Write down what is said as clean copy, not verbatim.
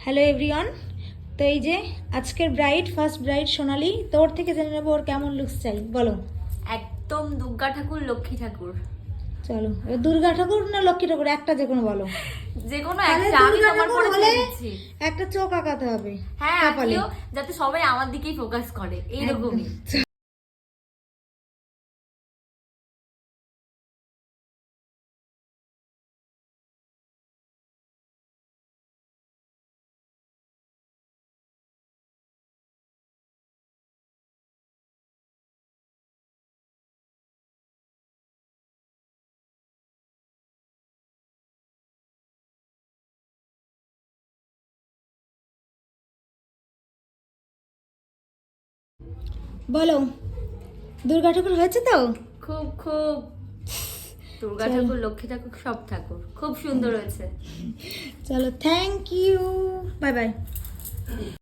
Hello everyone. তো এই যে আজকের ব্রাইড, ফার্স্ট ব্রাইড সোনালি, তোর থেকে জেনে নেবো ওর কেমন লুকস চাই, বলো। একদম দুর্গা ঠাকুর, লক্ষ্মী ঠাকুর। চলো, এবার দুর্গা ঠাকুর না লক্ষ্মী ঠাকুর, একটা যে কোনো বলো। যে কোনো তাহলে একটা, আমি দুর্গা তোমার ঠাকুর পরে হলে ছেড়ে দিচ্ছি। একটা চোখ আঁকাতে হবে হ্যাঁ, কপালে। আঁকিও, যাতে সবাই আমার দিকেই ফোকাস করে, এইরকমই। বলো, দুর্গা ঠাকুর হয়েছে তো? খুব খুব দুর্গা চলো। ঠাকুর, লক্ষ্মী ঠাকুর, সব ঠাকুর খুব সুন্দর হয়েছে। চলো, থ্যাংক ইউ, বাই বাই।